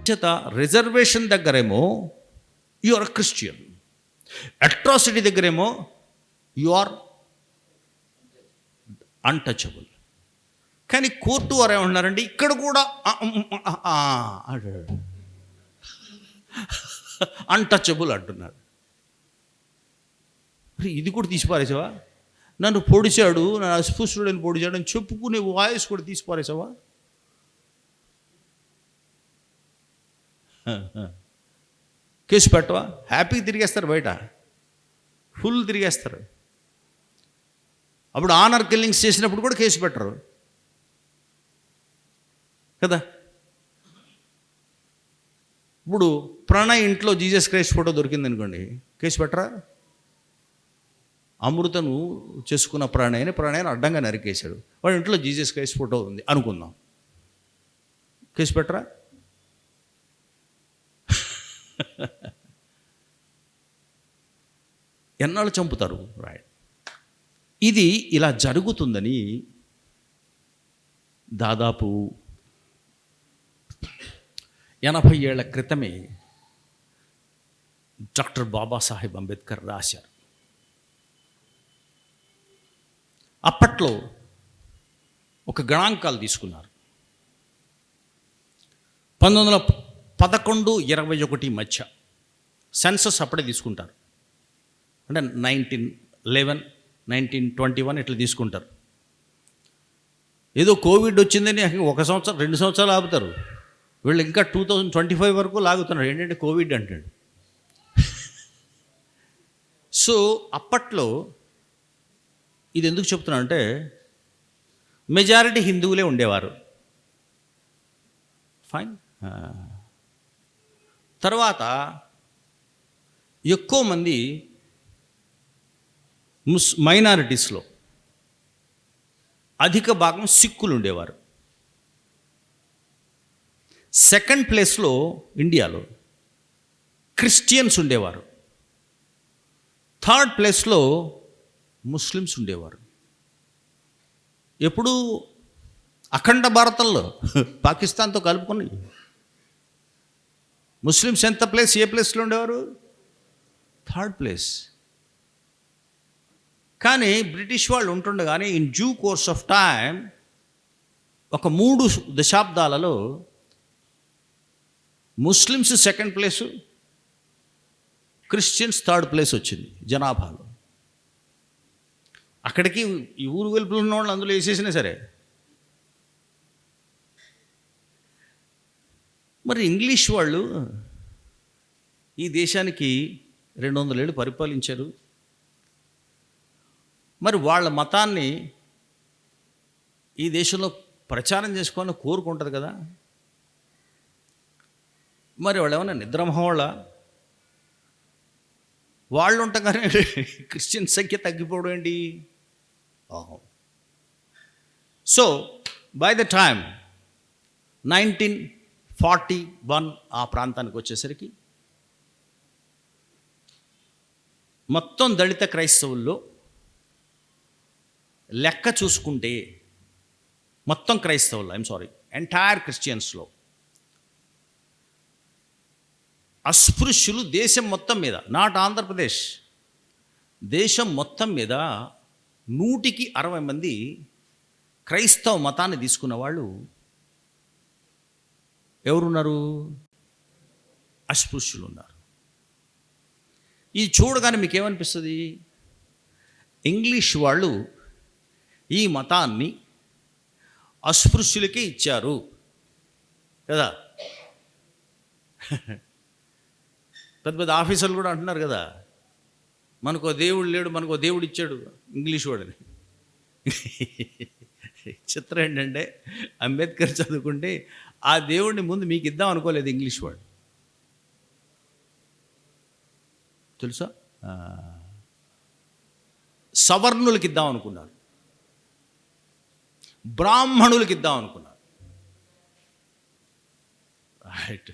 చేత రిజర్వేషన్ దగ్గరేమో you are Christian, atrocity దగ్గరేమో యు ఆర్ అన్టచబుల్. కానీ కోర్టు వారు ఏమంటున్నారండి, ఇక్కడ కూడా అన్టచబుల్ అంటున్నారు. ఇది కూడా తీసిపారేసావా? నన్ను పొడిచాడు, నా అస్పృశ్యుడని పొడిచాడు అని చెప్పుకునే వాయిస్ కూడా తీసిపారేసావా? కేసు పెట్టవా? హ్యాపీగా తిరిగేస్తారు, బయట ఫుల్ తిరిగేస్తారు. అప్పుడు ఆనర్ కిల్లింగ్స్ చేసినప్పుడు కూడా కేసు పెట్టరు కదా. ఇప్పుడు ప్రణయ్ ఇంట్లో జీసస్ క్రైస్ట్ ఫోటో దొరికింది అనుకోండి, కేసు పెట్టరా? అమృతను చేసుకున్న ప్రణయని అడ్డంగా నరికేశాడు, వాడి ఇంట్లో జీసస్ క్రైస్ట్ ఫోటో ఉంది అనుకుందాం, కేసు పెట్టరా? ఎన్నాళ్ళు చంపుతారు? రైట్. ఇది ఇలా జరుగుతుందని దాదాపు 80 ఏళ్ల క్రితమే డాక్టర్ బాబాసాహెబ్ అంబేద్కర్ రాశారు. అప్పట్లో ఒక గణాంకాలు తీసుకున్నారు. 1911-21 మధ్య సెన్సస్ అప్పుడే తీసుకుంటారు. అంటే 1911, 1921 ఇట్లా తీసుకుంటారు. ఏదో కోవిడ్ వచ్చిందని 1 సంవత్సరం 2 సంవత్సరాలు ఆపుతారు. వీళ్ళు ఇంకా 2025 వరకు లాగుతున్నారు. ఏంటంటే కోవిడ్ అంటాడు. సో అప్పట్లో ఇది ఎందుకు చెప్తున్నా అంటే, మెజారిటీ హిందువులే ఉండేవారు. ఫైన్. తర్వాత ఎక్కువ మంది మైనారిటీస్లో అధిక భాగం సిక్కులు ఉండేవారు. సెకండ్ ప్లేస్లో ఇండియాలో క్రిస్టియన్స్ ఉండేవారు. థర్డ్ ప్లేస్లో ముస్లిమ్స్ ఉండేవారు. ఎప్పుడు అఖండ భారతంలో పాకిస్తాన్తో కలుపుకొని ముస్లిమ్స్ ఎంత ప్లేస్, ఏ ప్లేస్లో ఉండేవారు? Third place. కానీ బ్రిటిష్ వాళ్ళు ఉంటుండగానే in due course of time ఒక 3 దశాబ్దాలలో Muslims second place, Christians third place వచ్చింది జనాభాలో. అక్కడికి ఈ ఊరు వెలుపులు ఉన్న వాళ్ళు అందులో వేసేసినా సరే. మరి ఇంగ్లీష్ వాళ్ళు ఈ దేశానికి 200 ఏళ్ళు పరిపాలించారు. మరి వాళ్ళ మతాన్ని ఈ దేశంలో ప్రచారం చేసుకోవాలని కోరుకుంటుంది కదా. మరి వాళ్ళు ఏమన్నా నిద్రమోహళ్ళ? వాళ్ళు ఉంటాగానే క్రిస్టియన్ సంఖ్య తగ్గిపోవడం ఏంటి? సో బై ద టైమ్ 1941 ఆ ప్రాంతానికి వచ్చేసరికి మొత్తం దళిత క్రైస్తవుల్లో లెక్క చూసుకుంటే, మొత్తం క్రైస్తవుల్లో, ఎంటైర్ క్రిస్టియన్స్లో అస్పృశ్యులు దేశం మొత్తం మీద, నాట్ ఆంధ్రప్రదేశ్, దేశం మొత్తం మీద 100కి 60 మంది క్రైస్తవ మతాన్ని తీసుకున్న వాళ్ళు ఎవరున్నారు? అస్పృశ్యులు ఉన్నారు. ఇది చూడగానే మీకు ఏమనిపిస్తుంది? ఇంగ్లీష్ వాళ్ళు ఈ మతాన్ని అస్పృశ్యులకే ఇచ్చారు కదా. పెద్ద పెద్ద ఆఫీసర్లు కూడా అంటున్నారు కదా, మనకు దేవుడు లేడు, మనకు దేవుడు ఇచ్చాడు ఇంగ్లీష్ వాడని. చిత్రం ఏంటంటే, అంబేద్కర్ చదువుకుంటే ఆ దేవుడిని ముందు మీకు ఇద్దాం అనుకోలేదు ఇంగ్లీష్ వాడు, తెలుసా? సవర్ణులకి ఇద్దాం అనుకున్నారు, బ్రాహ్మణులకి ఇద్దాం అనుకున్నారు. రైట్.